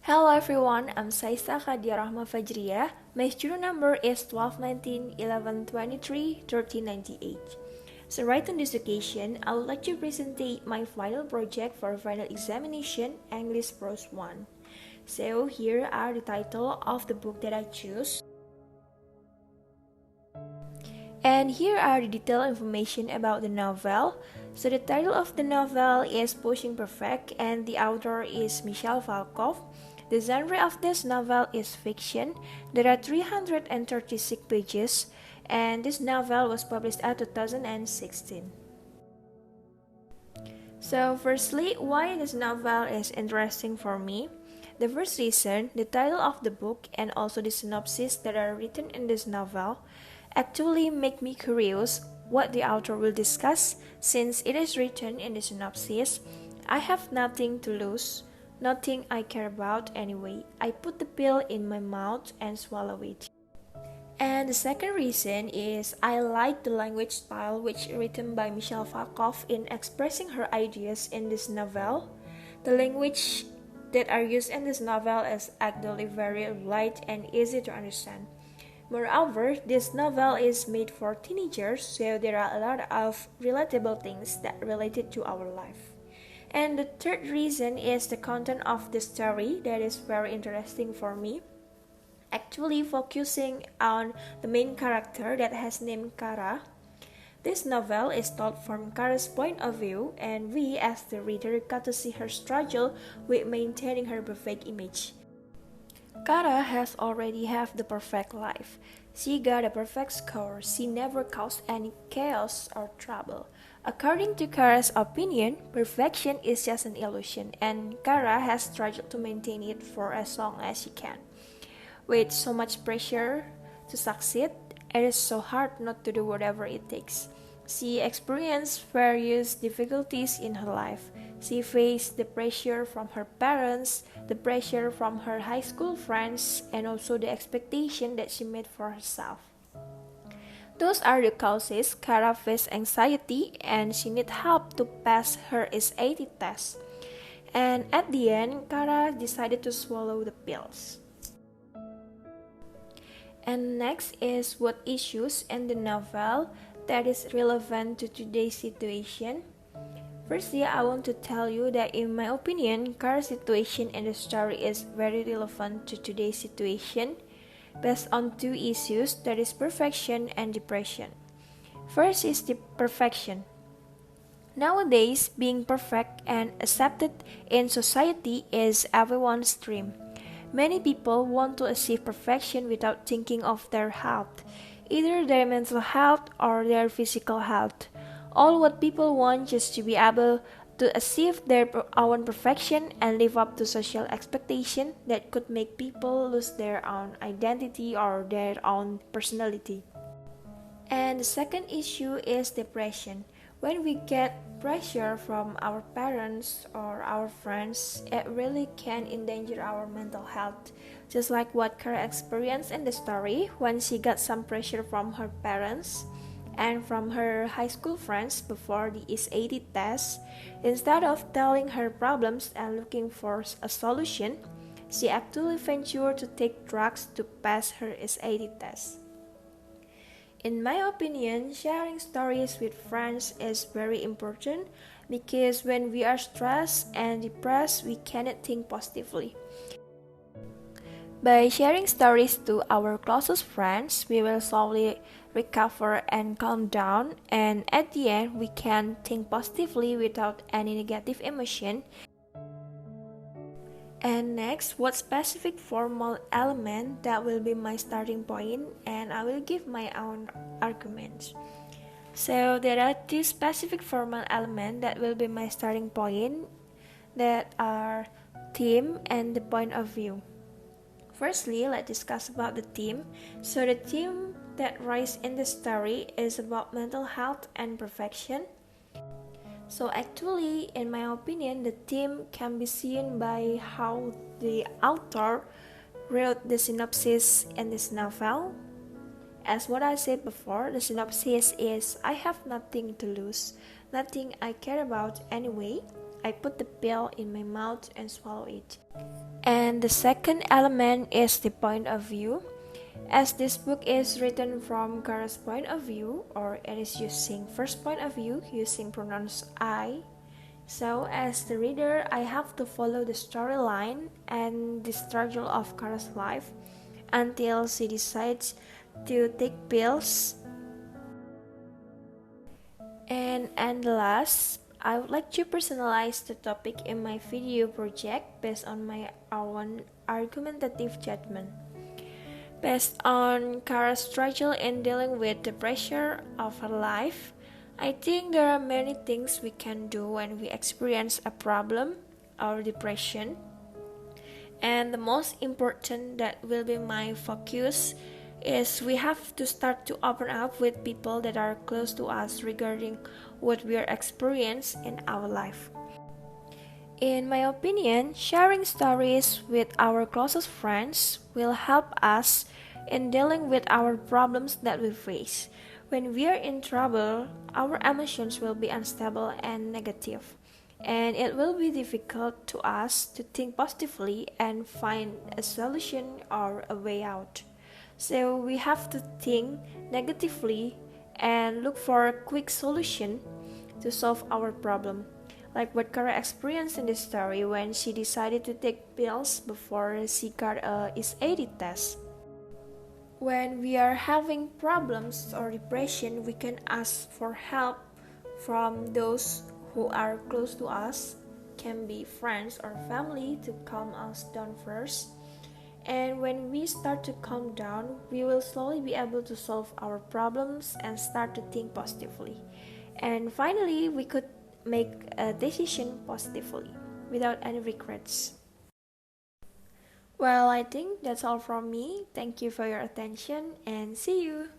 Hello everyone, I'm Achadiarrohma. My student number is 1219 1123 1398. So right on this occasion, I would like to present my final project for final examination, English Prose 1. So here are the title of the book that I choose. And here are the detailed information about the novel. So the title of the novel is Pushing Perfect and the author is Michel Volkov. The genre of this novel is fiction. There are 336 pages and this novel was published in 2016. So firstly, why this novel is interesting for me? The first reason, the title of the book and also the synopsis that are written in this novel actually make me curious what the author will discuss since it is written in the synopsis. I have nothing to lose, nothing I care about anyway. I put the pill in my mouth and swallow it. And the second reason is I like the language style which written by Michel Volkov in expressing her ideas in this novel. The language that are used in this novel is actually very light and easy to understand. Moreover, this novel is made for teenagers, so there are a lot of relatable things that related to our life. And the third reason is the content of the story that is very interesting for me. Actually focusing on the main character that has named Kara. This novel is told from Kara's point of view, and we as the reader got to see her struggle with maintaining her perfect image. Kara has already have the perfect life. She got a perfect score. She never caused any chaos or trouble. According to Kara's opinion, perfection is just an illusion, and Kara has struggled to maintain it for as long as she can. With so much pressure to succeed, it is so hard not to do whatever it takes. She experienced various difficulties in her life. She faced the pressure from her parents, the pressure from her high school friends, and also the expectation that she made for herself. Those are the causes. Kara faced anxiety and she needed help to pass her SAT test. And at the end, Kara decided to swallow the pills. And next is what issues in the novel that is relevant to today's situation. Firstly, I want to tell you that in my opinion, Kara's situation in the story is very relevant to today's situation based on two issues, that is perfection and depression. First is the perfection. Nowadays, being perfect and accepted in society is everyone's dream. Many people want to achieve perfection without thinking of their health, either their mental health or their physical health. All what people want is to be able to achieve their own perfection and live up to social expectation that could make people lose their own identity or their own personality. And the second issue is depression. When we get pressure from our parents or our friends, it really can endanger our mental health. Just like what Kara experienced in the story when she got some pressure from her parents and from her high school friends before the SAT test. Instead of telling her problems and looking for a solution, she actually ventured to take drugs to pass her SAT test. In my opinion, sharing stories with friends is very important because when we are stressed and depressed, we cannot think positively. By sharing stories to our closest friends, we will slowly recover and calm down, and at the end, we can think positively without any negative emotion. And next, what specific formal element that will be my starting point, and I will give my own arguments. So there are two specific formal elements that will be my starting point that are theme and the point of view. Firstly, let's discuss about the theme. So the theme that rises in the story is about mental health and perfection. So actually, in my opinion, the theme can be seen by how the author wrote the synopsis in this novel. As what I said before, the synopsis is I have nothing to lose, nothing I care about anyway. I put the pill in my mouth and swallow it. And the second element is the point of view. As this book is written from Kara's point of view, or it is using first point of view using pronouns I, so as the reader I have to follow the storyline and the struggle of Kara's life until she decides to take pills. And last, I would like to personalize the topic in my video project based on my own argumentative judgment. Based on Kara's struggle in dealing with the pressure of her life, I think there are many things we can do when we experience a problem or depression. And the most important that will be my focus is we have to start to open up with people that are close to us regarding what we are experiencing in our life. In my opinion, sharing stories with our closest friends will help us in dealing with our problems that we face. When we are in trouble, our emotions will be unstable and negative, and it will be difficult to us to think positively and find a solution or a way out. So we have to think negatively and look for a quick solution to solve our problem. Like what Kara experienced in this story when she decided to take pills before she got a SAT test. When we are having problems or depression, we can ask for help from those who are close to us, can be friends or family, to calm us down first. And when we start to calm down, we will slowly be able to solve our problems and start to think positively. And finally, we could make a decision positively without any regrets. Well, I think that's all from me. Thank you for your attention and see you.